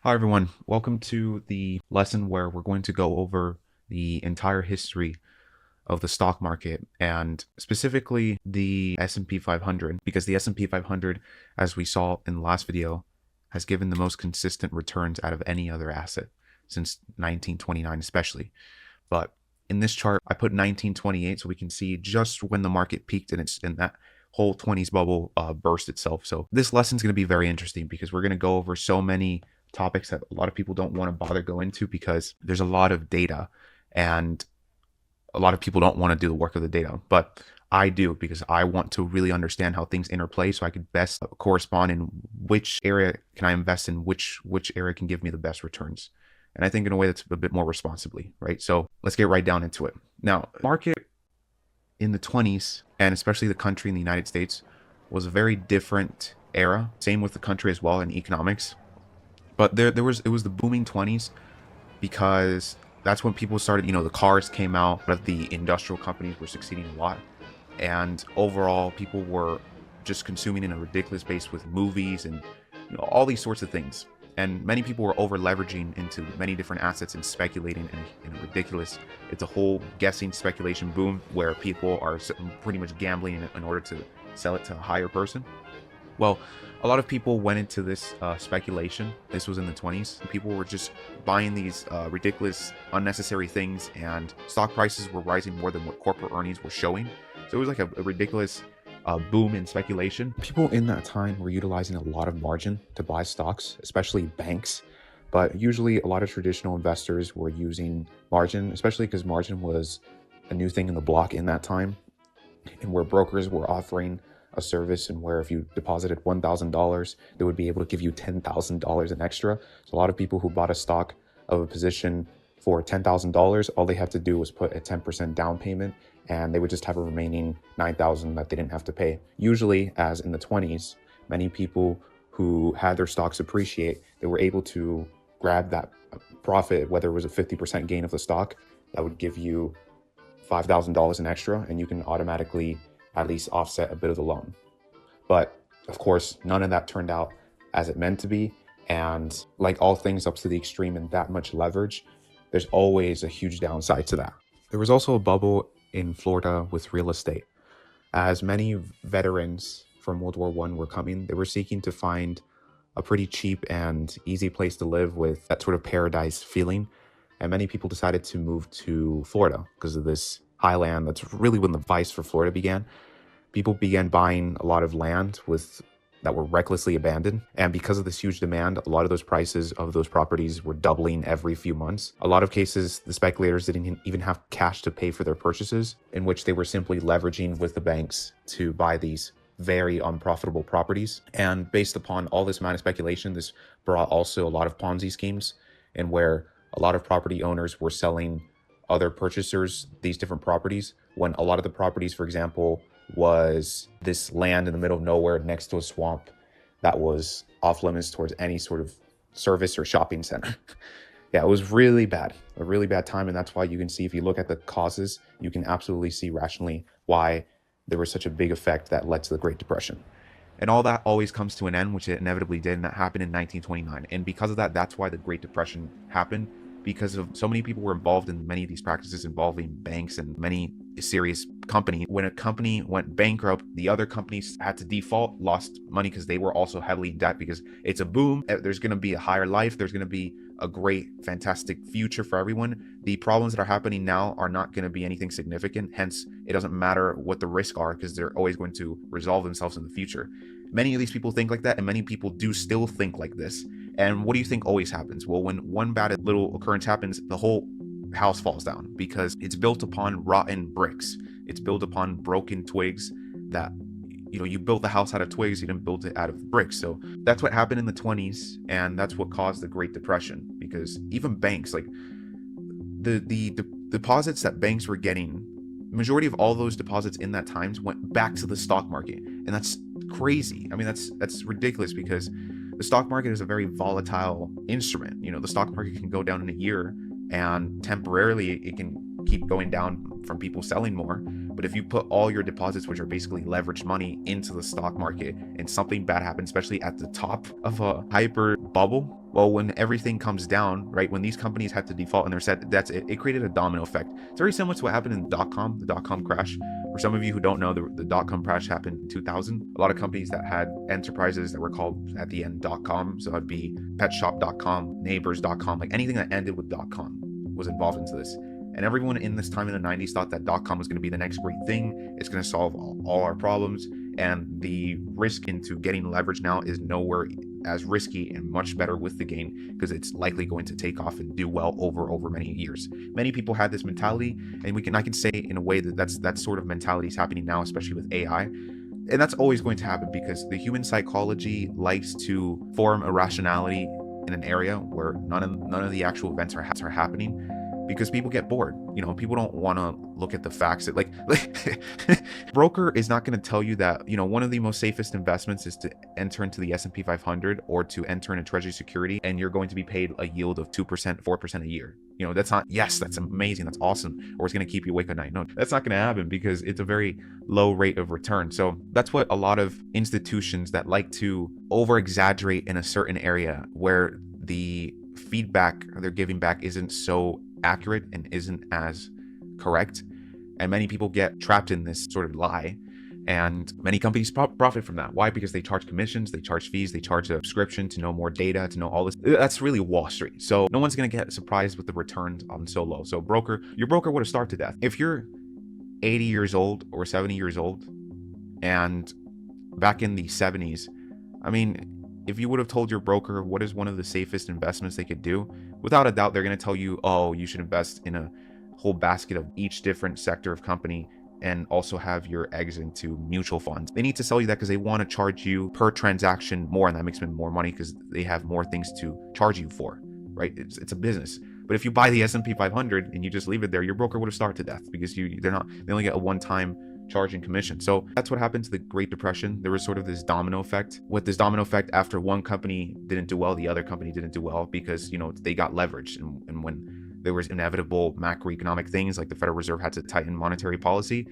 Hi, everyone. Welcome to the lesson where we're going to go over the entire history of the stock market and specifically the S&P 500 because the S&P 500, as we saw in the last video, has given the most consistent returns out of any other asset since 1929 especially. But in this chart, I put 1928 so we can see just when the market peaked and it's in that whole 20s bubble burst itself. So this lesson is going to be very interesting because we're going to go over so many topics that a lot of people don't want to bother go into because there's a lot of data and a lot of people don't want to do the work of the data, but I do because I want to really understand how things interplay so I could best correspond in which area can I invest in, which area can give me the best returns. And I think in a way that's a bit more responsibly, right? So let's get right down into it. Now, market in the 20s, and especially the country in the United States, was a very different era. Same with the country as well in economics. But it was the booming 20s because that's when people started, the cars came out, but the industrial companies were succeeding a lot. And overall, people were just consuming in a ridiculous pace with movies and all these sorts of things. And many people were over leveraging into many different assets and speculating in a ridiculous, it's a whole guessing speculation boom where people are pretty much gambling in order to sell it to a higher person. Well, a lot of people went into this speculation. This was in the 20s. People were just buying these ridiculous, unnecessary things, and stock prices were rising more than what corporate earnings were showing. So it was like a ridiculous boom in speculation. People in that time were utilizing a lot of margin to buy stocks, especially banks. But usually a lot of traditional investors were using margin, especially because margin was a new thing in the block in that time, and where brokers were offering a service and where if you deposited $1,000, they would be able to give you $10,000 in extra. So a lot of people who bought a stock of a position for $10,000, all they had to do was put a 10% down payment and they would just have a remaining $9,000 that they didn't have to pay. Usually, as in the 20s, many people who had their stocks appreciate, they were able to grab that profit, whether it was a 50% gain of the stock, that would give you $5,000 in extra, and you can automatically at least offset a bit of the loan. But of course, none of that turned out as it meant to be. And like all things up to the extreme and that much leverage, there's always a huge downside to that. There was also a bubble in Florida with real estate. As many veterans from World War I were coming, they were seeking to find a pretty cheap and easy place to live with that sort of paradise feeling. And many people decided to move to Florida because of this highland. That's really when the vice for Florida began. People began buying a lot of land that were recklessly abandoned. And because of this huge demand, a lot of those prices of those properties were doubling every few months. A lot of cases, the speculators didn't even have cash to pay for their purchases, in which they were simply leveraging with the banks to buy these very unprofitable properties. And based upon all this amount of speculation, this brought also a lot of Ponzi schemes, and where a lot of property owners were selling other purchasers these different properties, when a lot of the properties, for example, was this land in the middle of nowhere next to a swamp that was off limits towards any sort of service or shopping center. Yeah, it was really bad, a really bad time. And that's why you can see, if you look at the causes, you can absolutely see rationally why there was such a big effect that led to the Great Depression. And all that always comes to an end, which it inevitably did, and that happened in 1929. And because of that, that's why the Great Depression happened, because of so many people were involved in many of these practices involving banks and many serious company. When a company went bankrupt, the other companies had to default, lost money because they were also heavily in debt, because it's a boom. There's going to be a higher life. There's going to be a great, fantastic future for everyone. The problems that are happening now are not going to be anything significant. Hence, it doesn't matter what the risks are because they're always going to resolve themselves in the future. Many of these people think like that, and many people do still think like this. And what do you think always happens? Well, when one bad little occurrence happens, the whole house falls down because it's built upon rotten bricks. It's built upon broken twigs that, you built the house out of twigs, you didn't build it out of bricks. So that's what happened in the 20s, and that's what caused the Great Depression, because even banks, like the deposits that banks were getting, majority of all those deposits in that times went back to the stock market. And that's crazy. I mean, that's ridiculous, because the stock market is a very volatile instrument. The stock market can go down in a year, and temporarily it can keep going down from people selling more. But if you put all your deposits, which are basically leveraged money, into the stock market, and something bad happens, especially at the top of a hyper bubble, Well, when everything comes down, right, when these companies had to default and they're said that's it, it created a domino effect. It's very similar to what happened in the dot com crash. For some of you who don't know, the dot com crash happened in 2000. A lot of companies that had enterprises that were called at the end .com, so that'd be petshop.com, neighbors.com, like anything that ended with .com was involved into this. And everyone in this time in the 90s thought that .com was going to be the next great thing. It's going to solve all our problems. And the risk into getting leverage now is nowhere as risky and much better with the game because it's likely going to take off and do well over many years. Many people had this mentality, and I can say in a way that that sort of mentality is happening now, especially with AI. And that's always going to happen because the human psychology likes to form a rationality in an area where none of the actual events are happening, because people get bored. People don't want to look at the facts. Like broker is not going to tell you that, one of the most safest investments is to enter into the S&P 500 or to enter in a treasury security, and you're going to be paid a yield of 2%, 4% a year. That's not, yes, that's amazing, that's awesome, or it's going to keep you awake at night. No, that's not going to happen because it's a very low rate of return. So that's what a lot of institutions that like to over exaggerate in a certain area where the feedback they're giving back isn't so accurate and isn't as correct, and many people get trapped in this sort of lie, and many companies profit from that. Why? Because they charge commissions, they charge fees, they charge a subscription to know more data, to know all this. That's really Wall Street. So no one's going to get surprised with the returns on so low. So your broker would have starved to death. If you're 80 years old or 70 years old, and back in the 70s, if you would have told your broker what is one of the safest investments they could do, without a doubt, they're going to tell you, oh, you should invest in a whole basket of each different sector of company and also have your eggs into mutual funds. They need to sell you that because they want to charge you per transaction more, and that makes them more money because they have more things to charge you for, right? It's a business. But if you buy the S&P 500 and you just leave it there, your broker would have starved to death because they only get a one-time charge and commission. So that's what happened to the Great Depression. There was sort of this domino effect. With this domino effect, after one company didn't do well, the other company didn't do well because, they got leveraged. And when there was inevitable macroeconomic things like the Federal Reserve had to tighten monetary policy,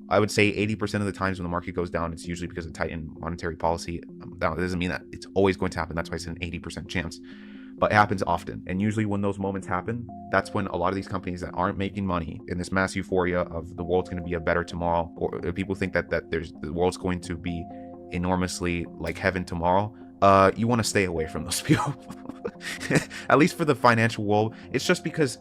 I would say 80% of the times when the market goes down, it's usually because of tightened monetary policy. That doesn't mean that it's always going to happen. That's why it's an 80% chance. But it happens often. And usually when those moments happen, that's when a lot of these companies that aren't making money in this mass euphoria of the world's going to be a better tomorrow, or people think that the world's going to be enormously like heaven tomorrow, you want to stay away from those people. At least for the financial world. It's just because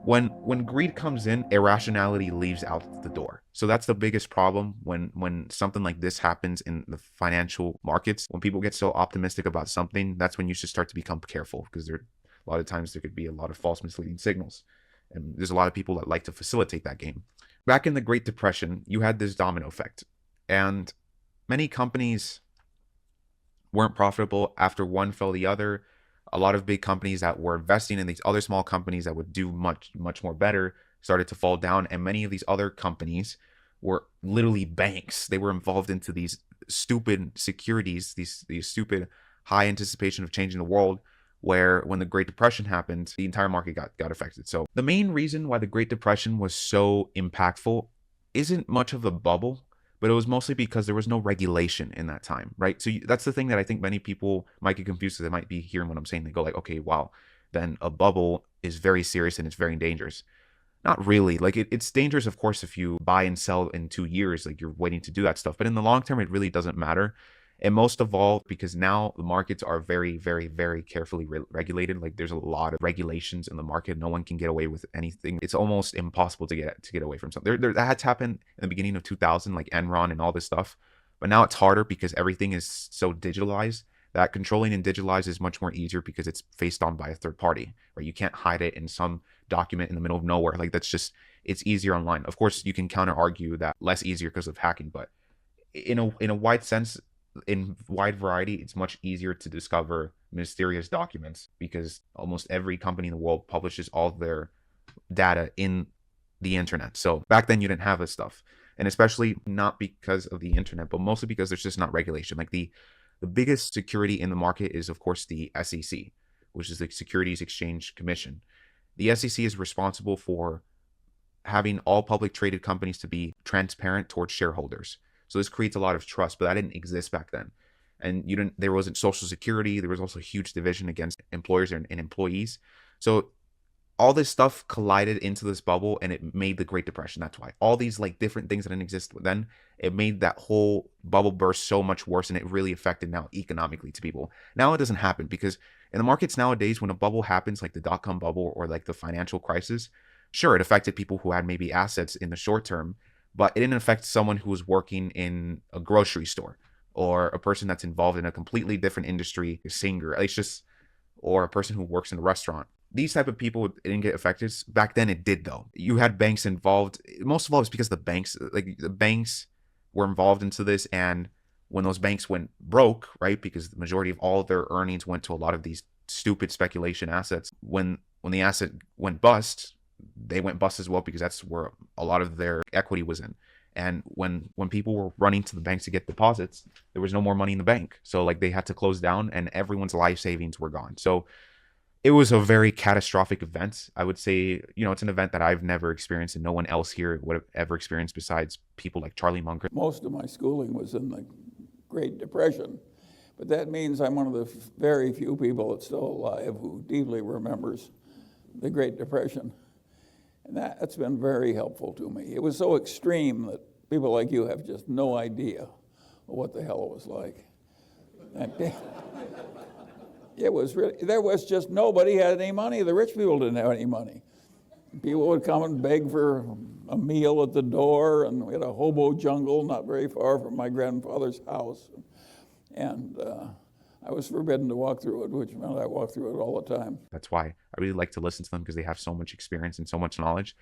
when greed comes in, irrationality leaves out the door. So that's the biggest problem when something like this happens in the financial markets. When people get so optimistic about something, that's when you should start to become careful, because a lot of times there could be a lot of false misleading signals. And there's a lot of people that like to facilitate that game. Back in the Great Depression, you had this domino effect, and many companies weren't profitable. After one fell the other. A lot of big companies that were investing in these other small companies that would do much more better started to fall down, and many of these other companies were literally banks. They were involved into these stupid securities, these stupid high anticipation of changing the world, where when the Great Depression happened, the entire market got affected. So the main reason why the Great Depression was so impactful isn't much of a bubble, but it was mostly because there was no regulation in that time, right? So that's the thing that I think many people might get confused, because they might be hearing what I'm saying. They go like, okay, wow, then a bubble is very serious and it's very dangerous. Not really. Like it's dangerous, of course, if you buy and sell in 2 years, like you're waiting to do that stuff. But in the long term, it really doesn't matter. And most of all, because now the markets are very, very, very carefully regulated. Like there's a lot of regulations in the market. No one can get away with anything. It's almost impossible to get away from something. That had to happen in the beginning of 2000, like Enron and all this stuff. But now it's harder because everything is so digitalized that controlling and digitalized is much more easier because it's faced on by a third party, right? You can't hide it in some document in the middle of nowhere. Like it's easier online. Of course, you can counter argue that less easier because of hacking, but in a wide sense, in wide variety, it's much easier to discover mysterious documents because almost every company in the world publishes all their data in the internet. So back then you didn't have this stuff, and especially not because of the internet, but mostly because there's just not regulation. Like the biggest security in the market is, of course, the SEC, which is the Securities Exchange Commission. The SEC is responsible for having all public traded companies to be transparent towards shareholders. So this creates a lot of trust, but that didn't exist back then. and you didn't. There wasn't Social Security. There was also a huge division against employers and employees. So all this stuff collided into this bubble, and it made the Great Depression. That's why all these like different things that didn't exist then, it made that whole bubble burst so much worse, and it really affected now economically to people. Now it doesn't happen because in the markets nowadays, when a bubble happens, like the dot-com bubble or like the financial crisis, sure, it affected people who had maybe assets in the short term, but it didn't affect someone who was working in a grocery store or a person that's involved in a completely different industry, a singer. It's just, or a person who works in a restaurant. These type of people didn't get affected. Back then it did though. You had banks involved. Most of all, it's because the banks were involved into this, and when those banks went broke, right? Because the majority of all of their earnings went to a lot of these stupid speculation assets. When the asset went bust, they went bust as well, because that's where a lot of their equity was in. And when people were running to the banks to get deposits, there was no more money in the bank. So like they had to close down, and everyone's life savings were gone. So it was a very catastrophic event. I would say, it's an event that I've never experienced, and no one else here would have ever experienced besides people like Charlie Munger. Most of my schooling was in the Great Depression, but that means I'm one of the very few people that's still alive who deeply remembers the Great Depression. And that's been very helpful to me. It was so extreme that people like you have just no idea what the hell it was like. It was really, there was just nobody had any money. The rich people didn't have any money. People would come and beg for a meal at the door, and we had a hobo jungle not very far from my grandfather's house. And I was forbidden to walk through it, which meant I walked through it all the time. That's why I really like to listen to them, because they have so much experience and so much knowledge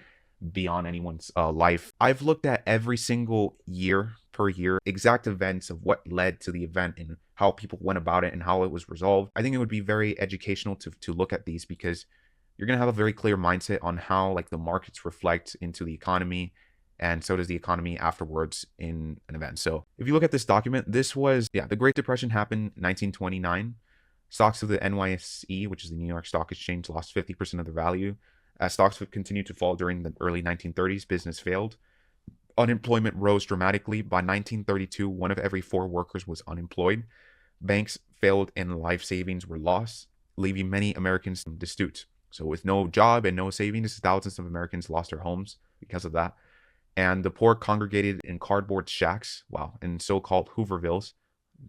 beyond anyone's life. I've looked at every single year per year, exact events of what led to the event and how people went about it and how it was resolved. I think it would be very educational to look at these, because you're going to have a very clear mindset on how like the markets reflect into the economy, and so does the economy afterwards in an event. So if you look at this document, this was, the Great Depression happened in 1929. Stocks of the NYSE, which is the New York Stock Exchange, lost 50% of their value. As stocks would continue to fall during the early 1930s, business failed. Unemployment rose dramatically. By 1932, 1 of every 4 workers was unemployed. Banks failed and life savings were lost, leaving many Americans destitute. So with no job and no savings, thousands of Americans lost their homes because of that. And the poor congregated in cardboard shacks, in so-called Hoovervilles,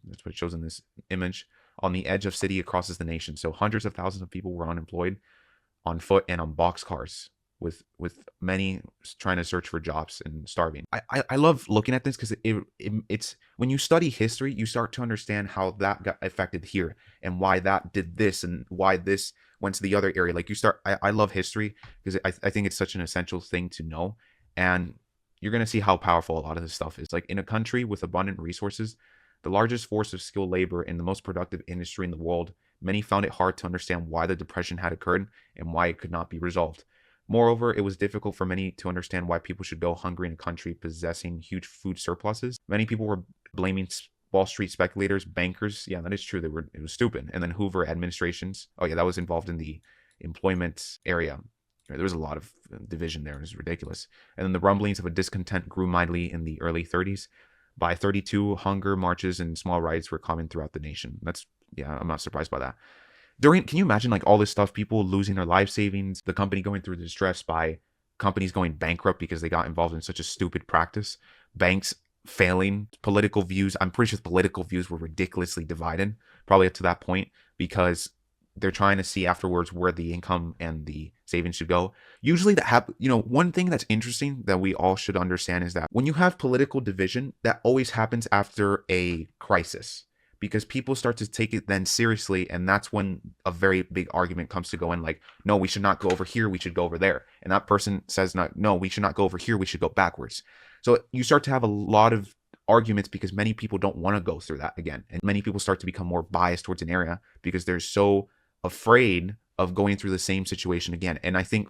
that's what it shows in this image, on the edge of city across the nation. So hundreds of thousands of people were unemployed, on foot and on boxcars, with many trying to search for jobs and starving. I love looking at this, because it's when you study history, you start to understand how that got affected here, and why that did this, and why this went to the other area. Like I love history, because I think it's such an essential thing to know. And you're going to see how powerful a lot of this stuff is. Like in a country with abundant resources, the largest force of skilled labor in the most productive industry in the world, many found it hard to understand why the Depression had occurred and why it could not be resolved. Moreover, it was difficult for many to understand why people should go hungry in a country possessing huge food surpluses. Many people were blaming Wall Street speculators, bankers. Yeah, that is true. It was stupid. And then Hoover administrations. Oh yeah, that was involved in the employment area. There was a lot of division there. It was ridiculous. And then the rumblings of a discontent grew mightily in the early 30s. By 32, hunger marches and small riots were common throughout the nation. I'm not surprised by that. Can you imagine like all this stuff, people losing their life savings, the company going through distress by companies going bankrupt because they got involved in such a stupid practice, banks failing, political views. I'm pretty sure political views were ridiculously divided, probably up to that point, because they're trying to see afterwards where the income and the savings should go. Usually one thing that's interesting that we all should understand is that when you have political division, that always happens after a crisis, because people start to take it then seriously. And that's when a very big argument comes to go in, like, no, we should not go over here, we should go over there. And that person says, no, we should not go over here, we should go backwards. So you start to have a lot of arguments, because many people don't want to go through that again. And many people start to become more biased towards an area because they're so afraid of going through the same situation again. And I think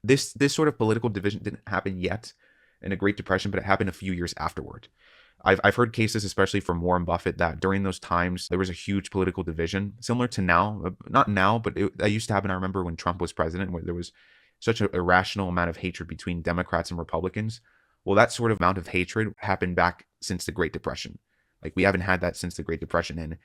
this sort of political division didn't happen yet in the Great Depression, but it happened a few years afterward. I've heard cases, especially from Warren Buffett, that during those times there was a huge political division, similar to now. Not now, but that used to happen. I remember when Trump was president, where there was such an irrational amount of hatred between Democrats and Republicans. Well, that sort of amount of hatred happened back since the Great Depression. Like, we haven't had that since the Great Depression. And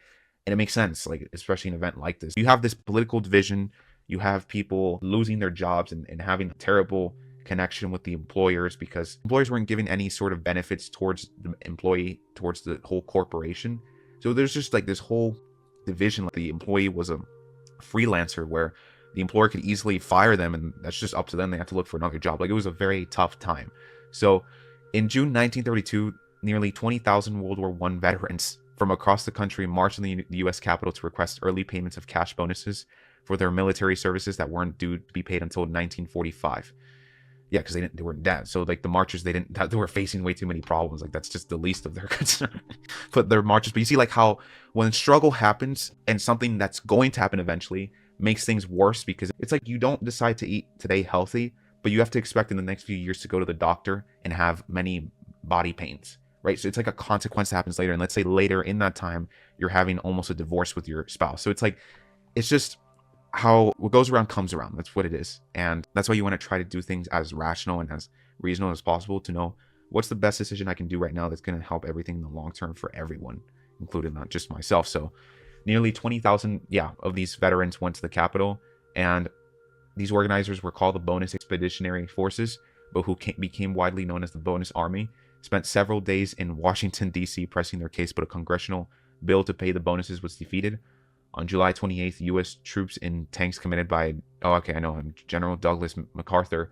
it makes sense, like, especially an event like this. You have this political division, you have people losing their jobs and having a terrible connection with the employers because employers weren't giving any sort of benefits towards the employee, towards the whole corporation. So there's just like this whole division. Like, the employee was a freelancer where the employer could easily fire them, and that's just up to them. They have to look for another job. Like, it was a very tough time. So in June 1932, nearly 20,000 World War I veterans from across the country marched in the U.S. Capitol to request early payments of cash bonuses for their military services that weren't due to be paid until 1945. Yeah, because they weren't dead. So like the marchers, they were facing way too many problems. Like, that's just the least of their concern. But their marchers. But you see, like, how when struggle happens and something that's going to happen eventually makes things worse, because it's like you don't decide to eat today healthy, but you have to expect in the next few years to go to the doctor and have many body pains, right? So it's like a consequence that happens later. And let's say later in that time, you're having almost a divorce with your spouse. So it's like, it's just how what goes around comes around. That's what it is. And that's why you want to try to do things as rational and as reasonable as possible to know what's the best decision I can do right now that's going to help everything in the long term for everyone, including not just myself. So nearly 20,000, of these veterans went to the Capitol, and these organizers were called the Bonus Expeditionary Forces, but who became widely known as the Bonus Army, spent several days in Washington, D.C. pressing their case, but a congressional bill to pay the bonuses was defeated. On July 28th, U.S. troops in tanks commanded by, General Douglas MacArthur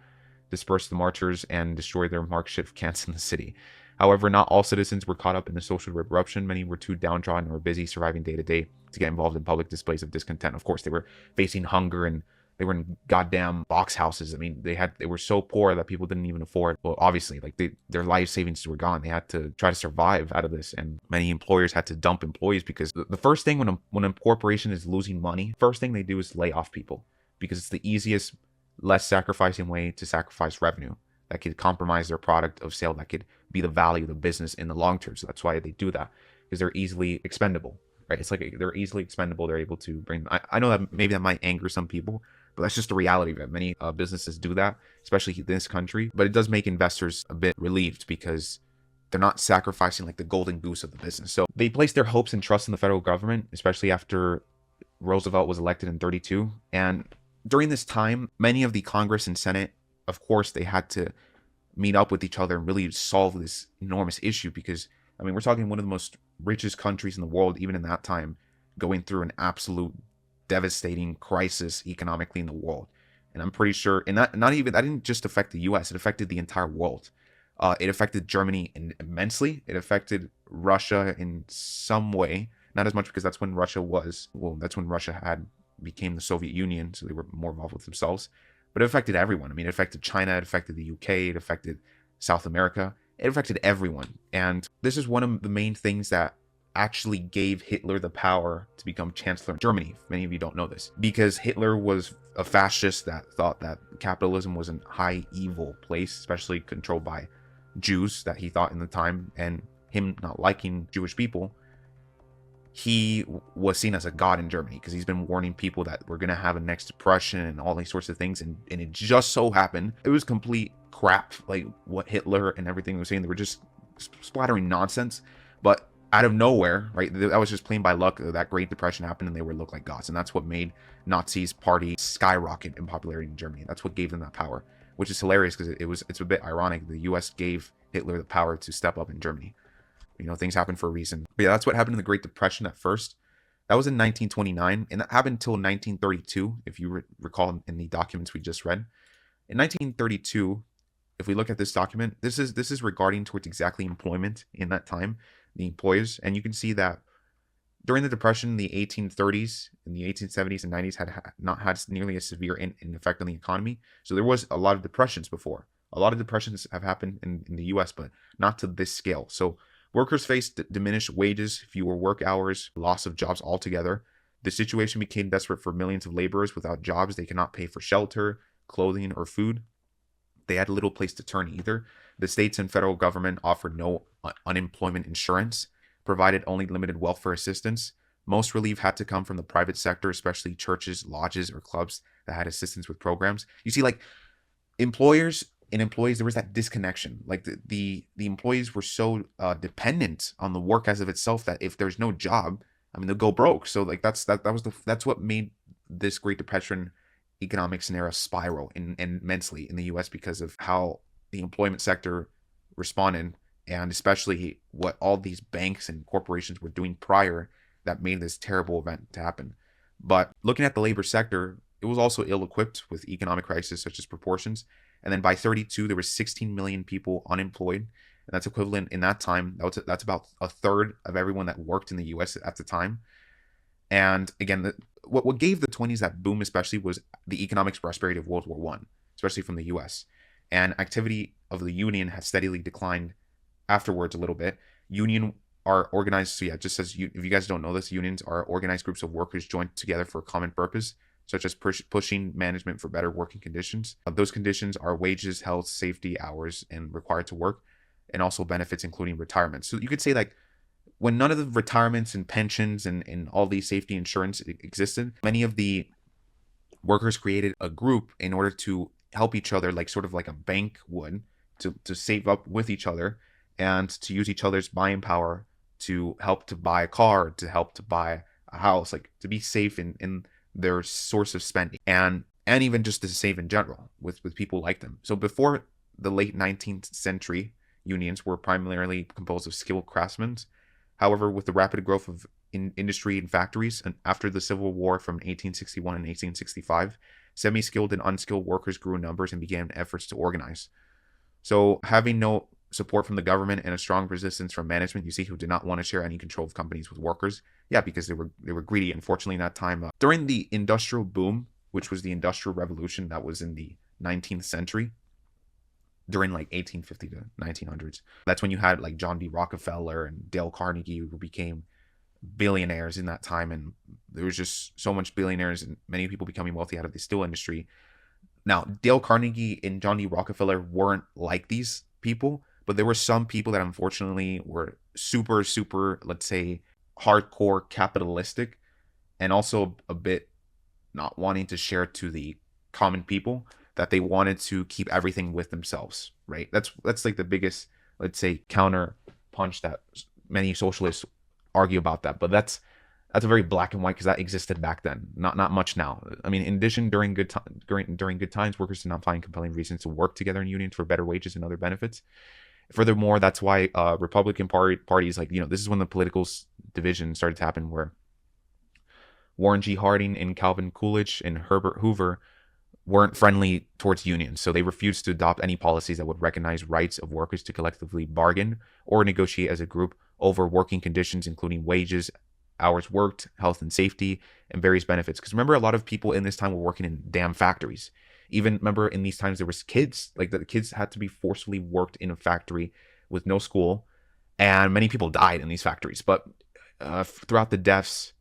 dispersed the marchers and destroyed their makeshift camps in the city. However, not all citizens were caught up in the social eruption. Many were too downtrodden or busy surviving day to day to get involved in public displays of discontent. Of course, they were facing hunger and they were in goddamn box houses. I mean, they were so poor that people didn't even afford. Well, obviously, like their life savings were gone. They had to try to survive out of this, and many employers had to dump employees because the first thing when a corporation is losing money, first thing they do is lay off people because it's the easiest, less sacrificing way to sacrifice revenue that could compromise their product of sale, that could be the value of the business in the long term. So that's why they do that, because they're easily expendable, right? It's like they're easily expendable. They're able to bring. I know that maybe that might anger some people, but that's just the reality of it. Many businesses do that, especially in this country. But it does make investors a bit relieved because they're not sacrificing like the golden goose of the business. So they place their hopes and trust in the federal government, especially after Roosevelt was elected in 1932. And during this time, many of the Congress and Senate, of course, they had to meet up with each other and really solve this enormous issue because, I mean, we're talking one of the most richest countries in the world, even in that time, going through an absolute devastating crisis economically in the world. And I'm pretty sure, and that didn't just affect the US, it affected the entire world. It affected Germany immensely. It affected Russia in some way, not as much because that's when Russia became the Soviet Union, so they were more involved with themselves. But it affected everyone. I mean, it affected China, it affected the UK, it affected South America, it affected everyone. And this is one of the main things that actually gave Hitler the power to become Chancellor of Germany. Many of you don't know this, because Hitler was a fascist that thought that capitalism was a high evil place, especially controlled by Jews, that he thought in the time, and him not liking Jewish people, he was seen as a god in Germany because he's been warning people that we're going to have a next depression and all these sorts of things. And it just so happened, it was complete crap. Like what Hitler and everything was saying, they were just splattering nonsense. But out of nowhere, right, that was just plain by luck, that Great Depression happened and they would look like gods. And that's what made Nazis' party skyrocket in popularity in Germany. That's what gave them that power, which is hilarious because it's a bit ironic. The US gave Hitler the power to step up in Germany. You know, things happen for a reason. But yeah, that's what happened in the Great Depression at first. That was in 1929, and that happened until 1932, if you recall in the documents we just read. In 1932, if we look at this document, this is regarding towards exactly employment in that time, the employers. And you can see that during the Depression, the 1830s and the 1870s and 90s had not had nearly as severe an effect on the economy. So there was a lot of depressions before. A lot of depressions have happened in the US, but not to this scale. So workers faced diminished wages, fewer work hours, loss of jobs altogether. The situation became desperate for millions of laborers without jobs. They cannot pay for shelter, clothing, or food. They had little place to turn either. The states and federal government offered no unemployment insurance, provided only limited welfare assistance. Most relief had to come from the private sector, especially churches, lodges, or clubs that had assistance with programs. You see, like, employers in employees, there was that disconnection. Like the employees were so dependent on the work as of itself that if there's no job, I mean, they'll go broke. So like that's what made this Great Depression economic scenario spiral immensely in the U.S. because of how the employment sector responded, and especially what all these banks and corporations were doing prior that made this terrible event to happen. But looking at the labor sector, it was also ill-equipped with economic crises such as proportions. And then by 32, there were 16 million people unemployed. And that's equivalent in that time. That's about a third of everyone that worked in the U.S. at the time. And again, what gave the 20s that boom especially was the economic prosperity of World War One, especially from the U.S. And activity of the union has steadily declined afterwards a little bit. Union are organized, so yeah, just as if you guys don't know this, unions are organized groups of workers joined together for a common purpose, such as pushing management for better working conditions. Those conditions are wages, health, safety, hours, and required to work, and also benefits including retirement. So you could say like when none of the retirements and pensions and all these safety insurance existed, many of the workers created a group in order to help each other, like sort of like a bank would, to save up with each other and to use each other's buying power to help to buy a car, to help to buy a house, like to be safe in their source of spending, and even just to save in general with people like them. So before the late 19th century, unions were primarily composed of skilled craftsmen. However, with the rapid growth of industry and factories, and after the Civil War from 1861 and 1865, semi-skilled and unskilled workers grew in numbers and began efforts to organize. So having no support from the government and a strong resistance from management, you see, who did not want to share any control of companies with workers. Yeah, because they were greedy. Unfortunately, in that time, during the industrial boom, which was the Industrial Revolution that was in the 19th century, during like 1850 to 1900s, that's when you had like John D. Rockefeller and Dale Carnegie, who became billionaires in that time, and there was just so much billionaires and many people becoming wealthy out of the steel industry. Now, Dale Carnegie and John D. Rockefeller weren't like these people, but there were some people that unfortunately were super, let's say, hardcore capitalistic, and also a bit not wanting to share to the common people, that they wanted to keep everything with themselves, right? That's like the biggest, let's say, counter punch that many socialists argue about that. But that's a very black and white, because that existed back then, not much now. I mean, in addition, during good times, workers did not find compelling reasons to work together in unions for better wages and other benefits. Furthermore, that's why Republican parties, like, this is when the political division started to happen, where Warren G. Harding and Calvin Coolidge and Herbert Hoover weren't friendly towards unions. So they refused to adopt any policies that would recognize rights of workers to collectively bargain or negotiate as a group over working conditions, including wages, hours worked, health and safety, and various benefits. Because remember, a lot of people in this time were working in damn factories. Even remember, in these times, there was kids, like the kids had to be forcefully worked in a factory with no school, and many people died in these factories. But throughout the deaths,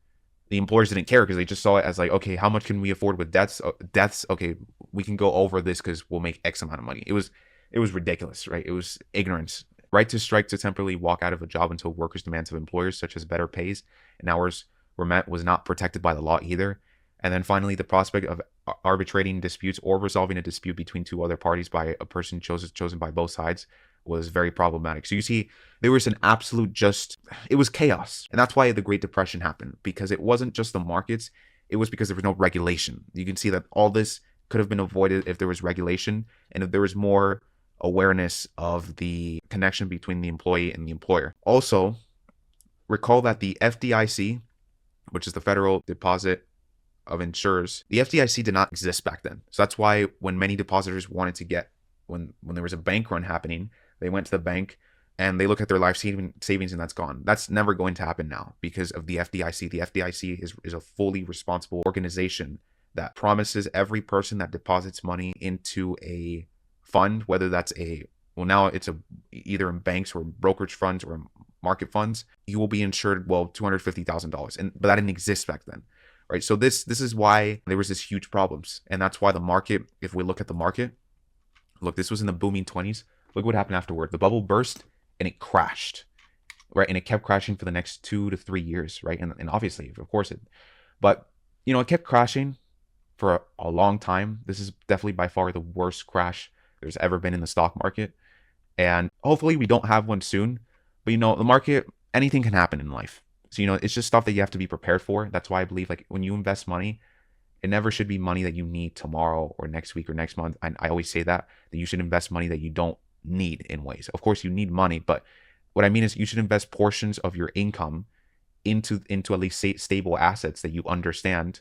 the employers didn't care, because they just saw it as like, okay, how much can we afford with deaths? Okay, we can go over this because we'll make X amount of money. It was ridiculous, right? It was ignorance. Right to strike to temporarily walk out of a job until workers' demands of employers, such as better pays and hours, were met, was not protected by the law either. And then finally, the prospect of arbitrating disputes or resolving a dispute between two other parties by a person chosen by both sides was very problematic. So you see, there was an absolute it was chaos. And that's why the Great Depression happened, because it wasn't just the markets, it was because there was no regulation. You can see that all this could have been avoided if there was regulation, and if there was more awareness of the connection between the employee and the employer. Also, recall that the FDIC, which is the Federal Deposit of Insurers, the FDIC did not exist back then. So that's why when many depositors wanted to get, when there was a bank run happening, they went to the bank and they look at their life savings, and that's gone. That's never going to happen now because of the FDIC. The FDIC is a fully responsible organization that promises every person that deposits money into a fund, whether that's now it's either in banks or brokerage funds or market funds, you will be insured, $250,000. But that didn't exist back then, right? So this is why there was this huge problems. And that's why the market, if we look at the market, look, this was in the booming 20s. Look what happened afterward. The bubble burst and it crashed, right? And it kept crashing for the next 2 to 3 years, right? And obviously, of course but it kept crashing for a long time. This is definitely by far the worst crash there's ever been in the stock market. And hopefully we don't have one soon. But the market, anything can happen in life. So it's just stuff that you have to be prepared for. That's why I believe like when you invest money, it never should be money that you need tomorrow or next week or next month. I always say that you should invest money that you don't need in ways. Of course, you need money, but what I mean is you should invest portions of your income into at least stable assets that you understand,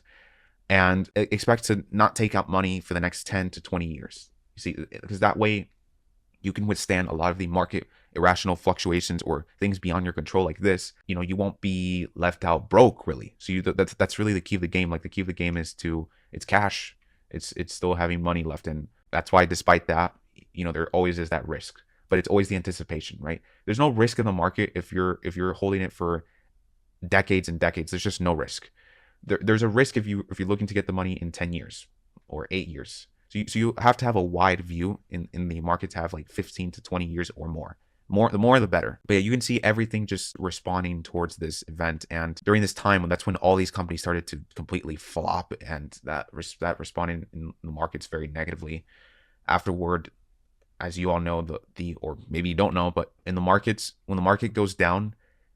and expect to not take out money for the next 10 to 20 years. You see, because that way you can withstand a lot of the market irrational fluctuations or things beyond your control like this. You won't be left out broke really. So that's really the key of the game. Like the key of the game is it's cash. It's still having money left in. That's why despite that, there always is that risk, but it's always the anticipation, right? There's no risk in the market if you're holding it for decades and decades. There's just no risk. There's a risk if you're looking to get the money in 10 years or 8 years. So you have to have a wide view in the market to have like 15 to 20 years or more. The more the better. But yeah, you can see everything just responding towards this event. And during this time, that's when all these companies started to completely flop, and that responding in the markets very negatively. Afterward, as you all know, or maybe you don't know, but in the markets, when the market goes down,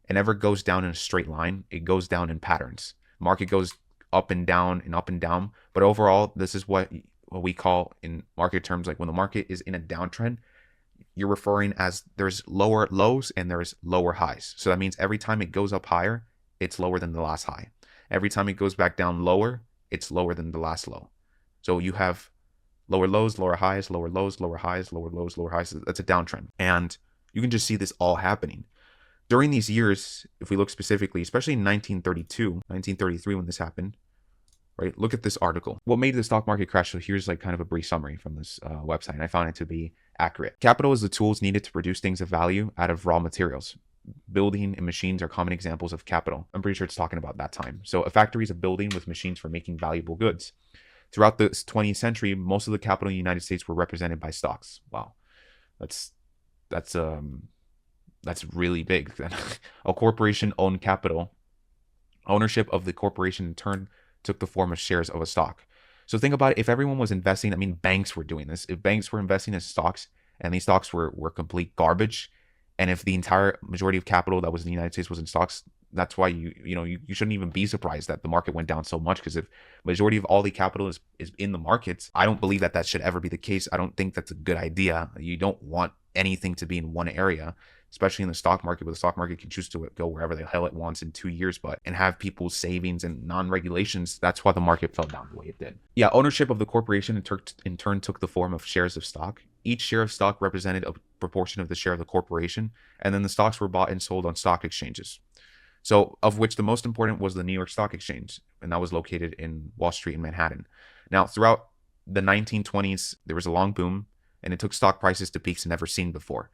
it never goes down in a straight line. It goes down in patterns. The market goes up and down and up and down. But overall, this is what we call in market terms, like when the market is in a downtrend, you're referring as there's lower lows and there's lower highs. So that means every time it goes up higher, it's lower than the last high. Every time it goes back down lower, it's lower than the last low. So you have lower lows, lower highs, lower lows, lower highs, lower lows, lower highs. That's a downtrend. And you can just see this all happening. During these years, if we look specifically, especially in 1932, 1933 when this happened, right? Look at this article. What made the stock market crash? So here's like kind of a brief summary from this website, and I found it to be accurate. Capital is the tools needed to produce things of value out of raw materials. Building and machines are common examples of capital. I'm pretty sure it's talking about that time. So a factory is a building with machines for making valuable goods. Throughout the 20th century, most of the capital in the United States were represented by stocks. Wow, that's really big. A corporation owned capital. Ownership of the corporation in turn took the form of shares of a stock. So think about it. If everyone was investing, I mean, banks were doing this. If banks were investing in stocks and these stocks were complete garbage, and if the entire majority of capital that was in the United States was in stocks, that's why you shouldn't even be surprised that the market went down so much, because if majority of all the capital is in the markets, I don't believe that should ever be the case. I don't think that's a good idea. You don't want anything to be in one area, especially in the stock market, where the stock market can choose to go wherever the hell it wants in 2 years, and have people's savings and non-regulations. That's why the market fell down the way it did. Yeah, ownership of the corporation in turn took the form of shares of stock. Each share of stock represented a proportion of the share of the corporation, and then the stocks were bought and sold on stock exchanges. So of which the most important was the New York Stock Exchange, and that was located in Wall Street in Manhattan. Now, throughout the 1920s, there was a long boom, and it took stock prices to peaks never seen before,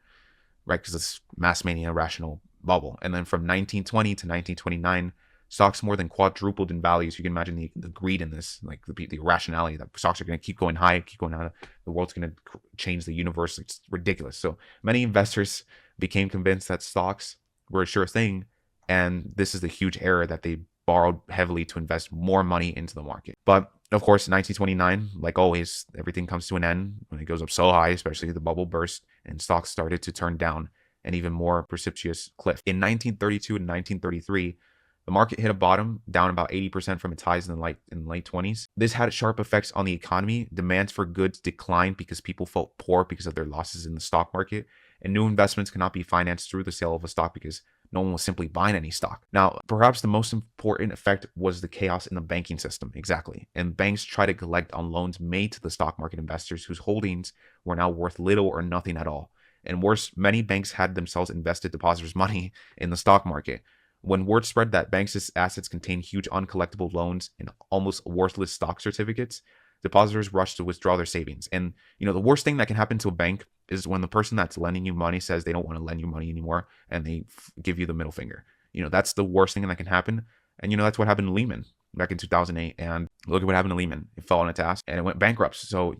right? Because it's mass mania, rational bubble. And then from 1920 to 1929, stocks more than quadrupled in value. So you can imagine the greed in this, like the irrationality that stocks are going to keep going high, keep going high. The world's going to change the universe. It's ridiculous. So many investors became convinced that stocks were a sure thing. And this is the huge error that they borrowed heavily to invest more money into the market. But of course, 1929, like always, everything comes to an end when it goes up so high, especially the bubble burst and stocks started to turn down an even more precipitous cliff. In 1932 and 1933, the market hit a bottom, down about 80% from its highs in the late 20s. This had sharp effects on the economy. Demands for goods declined because people felt poor because of their losses in the stock market, and new investments cannot be financed through the sale of a stock because no one was simply buying any stock. Now, perhaps the most important effect was the chaos in the banking system. Exactly. And banks try to collect on loans made to the stock market investors whose holdings were now worth little or nothing at all. And worse, many banks had themselves invested depositors' money in the stock market. When word spread that banks' assets contained huge uncollectible loans and almost worthless stock certificates, depositors rushed to withdraw their savings. And the worst thing that can happen to a bank is when the person that's lending you money says they don't want to lend you money anymore, and they give you the middle finger. That's the worst thing that can happen. And that's what happened to Lehman back in 2008. And look at what happened to Lehman. It fell on its ass and it went bankrupt. So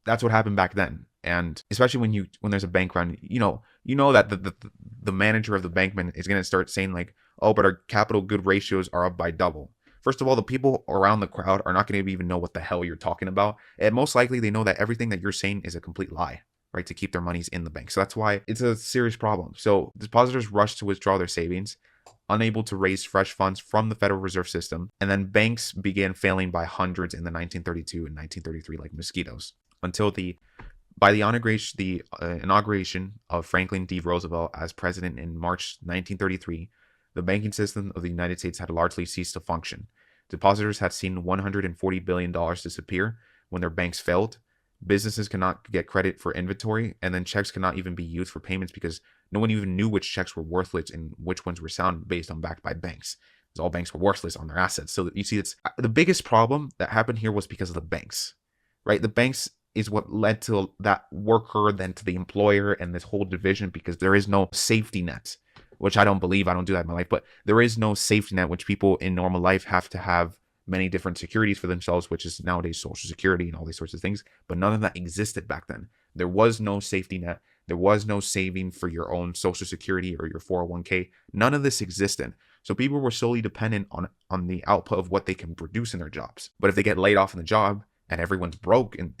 that's what happened back then. And especially when there's a bank run, that the manager of the bankman is going to start saying like, oh, but our capital good ratios are up by double. first of all, the people around the crowd are not going to even know what the hell you're talking about. And most likely they know that everything that you're saying is a complete lie, right? To keep their monies in the bank. So that's why it's a serious problem. So depositors rush to withdraw their savings, unable to raise fresh funds from the Federal Reserve System. And then banks began failing by hundreds in the 1932 and 1933 like mosquitoes until by the inauguration of Franklin D. Roosevelt as president in March 1933, the banking system of the United States had largely ceased to function. Depositors had seen $140 billion disappear when their banks failed. Businesses cannot get credit for inventory, and then checks cannot even be used for payments because no one even knew which checks were worthless and which ones were sound based on backed by banks. Because all banks were worthless on their assets. So you see, it's the biggest problem that happened here was because of the banks, right? The banks is what led to that worker, then to the employer, and this whole division because there is no safety net, which I don't believe. I don't do that in my life, but there is no safety net, which people in normal life have to have many different securities for themselves, which is nowadays Social Security and all these sorts of things. But none of that existed back then. There was no safety net. There was no saving for your own Social Security or your 401k. None of this existed. So people were solely dependent on the output of what they can produce in their jobs. But if they get laid off in the job and everyone's broke and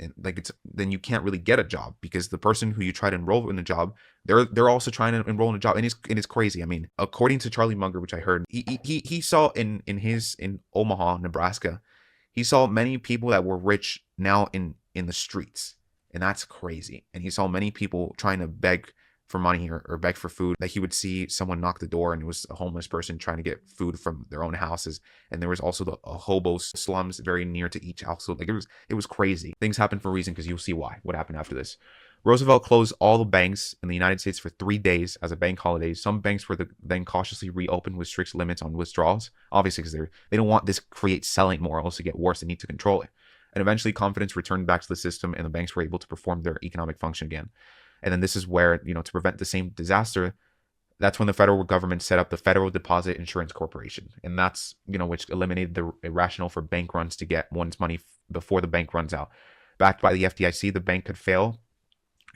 then you can't really get a job because the person who you try to enroll in the job, they're also trying to enroll in a job. And it's crazy. I mean, according to Charlie Munger, which I heard, he saw in Omaha, Nebraska, he saw many people that were rich now in the streets. And that's crazy. And he saw many people trying to beg for money or beg for food. Like he would see someone knock the door and it was a homeless person trying to get food from their own houses. And there was also the hobo slums very near to each house. So like it was crazy. Things happen for a reason because you'll see what happened after this. Roosevelt closed all the banks in the United States for 3 days as a bank holiday. Some banks were then cautiously reopened with strict limits on withdrawals, obviously because they don't want this create selling more, else to get worse. They need to control it. And eventually confidence returned back to the system and the banks were able to perform their economic function again. And then this is where, to prevent the same disaster, that's when the federal government set up the Federal Deposit Insurance Corporation. And that's, which eliminated the rationale for bank runs to get one's money before the bank runs out. Backed by the FDIC, the bank could fail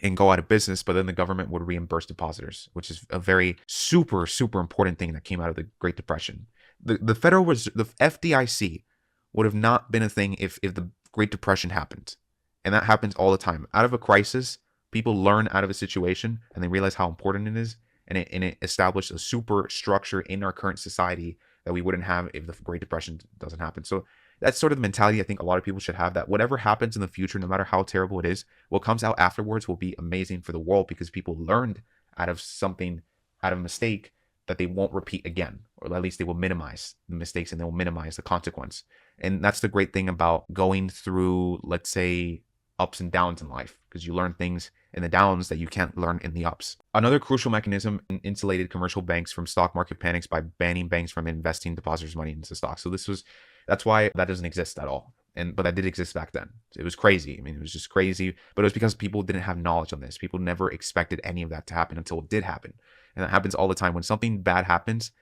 and go out of business, but then the government would reimburse depositors, which is a very super, super important thing that came out of the Great Depression. The FDIC would have not been a thing if the Great Depression happened. And that happens all the time. Out of a crisis, people learn out of a situation and they realize how important it is. And it established a super structure in our current society that we wouldn't have if the Great Depression doesn't happen. So that's sort of the mentality I think a lot of people should have, that whatever happens in the future, no matter how terrible it is, what comes out afterwards will be amazing for the world because people learned out of a mistake that they won't repeat again, or at least they will minimize the mistakes and they will minimize the consequence. And that's the great thing about going through, let's say, ups and downs in life, because you learn things in the downs that you can't learn in the ups. Another crucial mechanism insulated commercial banks from stock market panics by banning banks from investing depositors' money into stocks. So that's why that doesn't exist at all. But that did exist back then. It was crazy. I mean, it was just crazy, but it was because people didn't have knowledge on this. People never expected any of that to happen until it did happen. And that happens all the time. When something bad happens,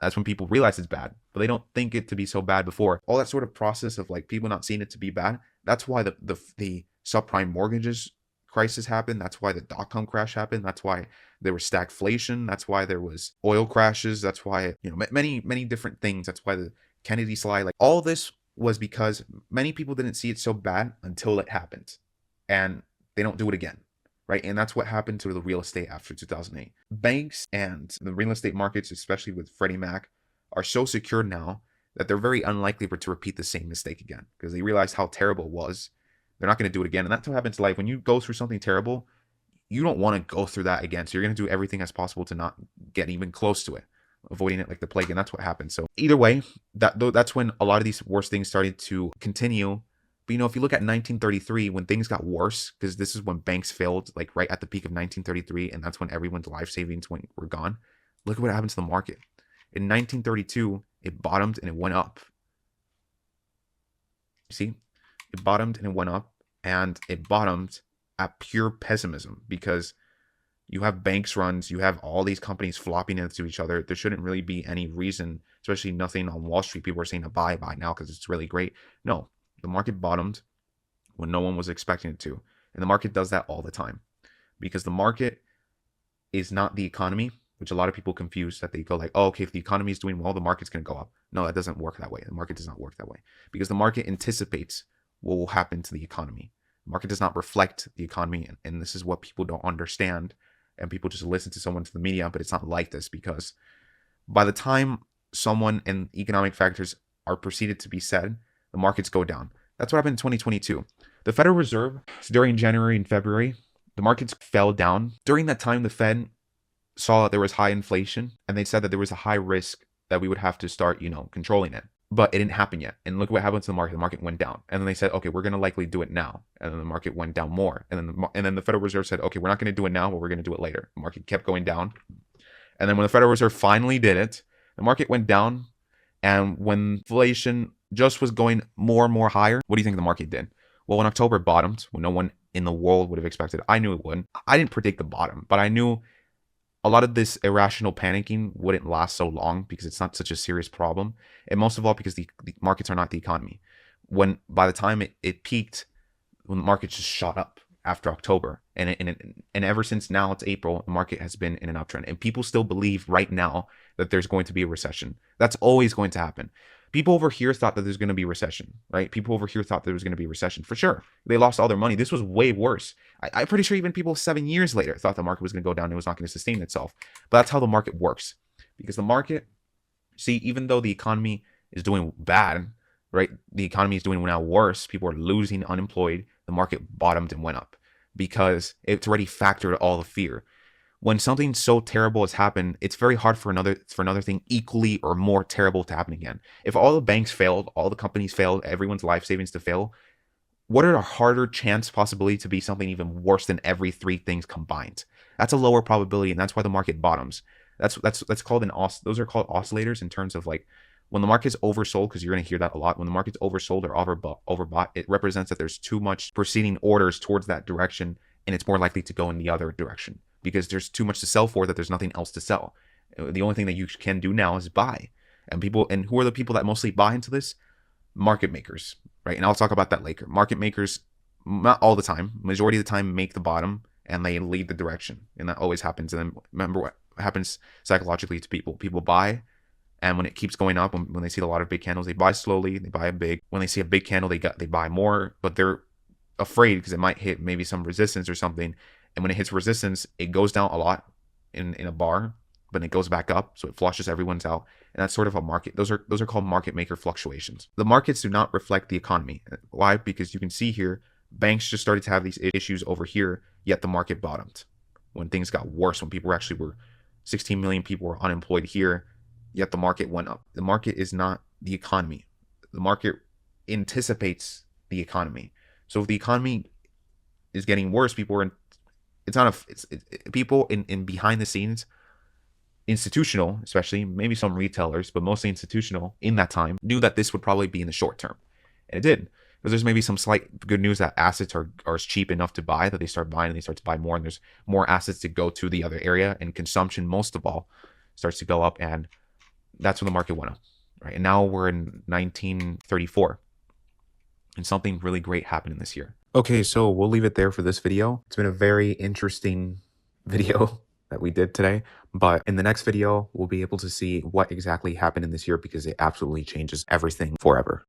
that's when people realize it's bad, but they don't think it to be so bad before. All that sort of process of like people not seeing it to be bad. That's why the subprime mortgages crisis happened. That's why the dot-com crash happened. That's why there was stagflation. That's why there was oil crashes. That's why, many different things. That's why the Kennedy slide, like all this was because many people didn't see it so bad until it happened, and they don't do it again. Right. And that's what happened to the real estate after 2008. Banks and the real estate markets, especially with Freddie Mac, are so secure now that they're very unlikely to repeat the same mistake again because they realize how terrible it was. They're not going to do it again. And that's what happens in life. When you go through something terrible, you don't want to go through that again. So you're going to do everything as possible to not get even close to it, avoiding it like the plague. And that's what happened. So either way, that's when a lot of these worst things started to continue. But, if you look at 1933, when things got worse, because this is when banks failed, like right at the peak of 1933, and that's when everyone's life savings were gone. Look at what happened to the market. In 1932, it bottomed and it went up. See, it bottomed and it went up, and it bottomed at pure pessimism because you have banks runs, you have all these companies flopping into each other. There shouldn't really be any reason, especially nothing on Wall Street. People are saying to buy now because it's really great. No. The market bottomed when no one was expecting it to. And the market does that all the time because the market is not the economy, which a lot of people confuse, that they go like, oh, okay, if the economy is doing well, the market's going to go up. No, that doesn't work that way. The market does not work that way, because the market anticipates what will happen to the economy. The market does not reflect the economy, and this is what people don't understand, and people just listen to someone, to the media, but it's not like this, because by the time someone and economic factors are proceeded to be said, the markets go down. That's what happened in 2022. The Federal Reserve, during January and February, the markets fell down. During that time, the Fed saw that there was high inflation, and they said that there was a high risk that we would have to start, controlling it. But it didn't happen yet. And look what happened to the market. The market went down. And then they said, okay, we're going to likely do it now. And then the market went down more. And then the Federal Reserve said, okay, we're not going to do it now, but we're going to do it later. The market kept going down. And then when the Federal Reserve finally did it, the market went down. And when inflation just was going more and more higher, what do you think the market did? Well, when October bottomed, when no one in the world would have expected, I knew it wouldn't. I didn't predict the bottom, but I knew a lot of this irrational panicking wouldn't last so long, because it's not such a serious problem. And most of all, because the markets are not the economy. By the time it peaked, when the market just shot up after October, and ever since now, it's April, the market has been in an uptrend. And people still believe right now that there's going to be a recession. That's always going to happen. People over here thought that there's going to be a recession, right? People over here thought there was going to be a recession. For sure. They lost all their money. This was way worse. I'm pretty sure even people 7 years later thought the market was going to go down and it was not going to sustain itself. But that's how the market works. Because the market, see, even though the economy is doing bad, right? The economy is doing now worse. People are losing, unemployed. The market bottomed and went up because it's already factored all the fear. When something so terrible has happened, it's very hard for another thing equally or more terrible to happen again. If all the banks failed, all the companies failed, everyone's life savings to fail, what are a harder chance possibility to be something even worse than every three things combined? That's a lower probability, and that's why the market bottoms. That's called those are called oscillators, in terms of like when the market's oversold, because you're going to hear that a lot. When the market's oversold or overbought, it represents that there's too much proceeding orders towards that direction, and it's more likely to go in the other direction, because there's too much to sell for, that there's nothing else to sell. The only thing that you can do now is buy. And who are the people that mostly buy into this? Market makers, right? And I'll talk about that later. Market makers, not all the time, majority of the time, make the bottom and they lead the direction. And that always happens. And then remember what happens psychologically to people. People buy, and when it keeps going up, when they see a lot of big candles, they buy slowly, they buy big. When they see a big candle, they buy more, but they're afraid because it might hit maybe some resistance or something. And when it hits resistance, it goes down a lot in a bar, but it goes back up, so it flushes everyone's out. And that's sort of a market. Those are called market maker fluctuations. The markets do not reflect the economy. Why? Because you can see here, banks just started to have these issues over here, yet the market bottomed. When things got worse, when people were 16 million people were unemployed here, yet the market went up. The market is not the economy. The market anticipates the economy. So if the economy is getting worse, people in behind the scenes, institutional, especially maybe some retailers, but mostly institutional in that time, knew that this would probably be in the short term. And it did. Because there's maybe some slight good news that assets are cheap enough to buy, that they start buying and they start to buy more, and there's more assets to go to the other area, and consumption, most of all, starts to go up, and that's when the market went up, right? And now we're in 1934, and something really great happened in this year. Okay, so we'll leave it there for this video. It's been a very interesting video that we did today, but in the next video, we'll be able to see what exactly happened in this year, because it absolutely changes everything forever.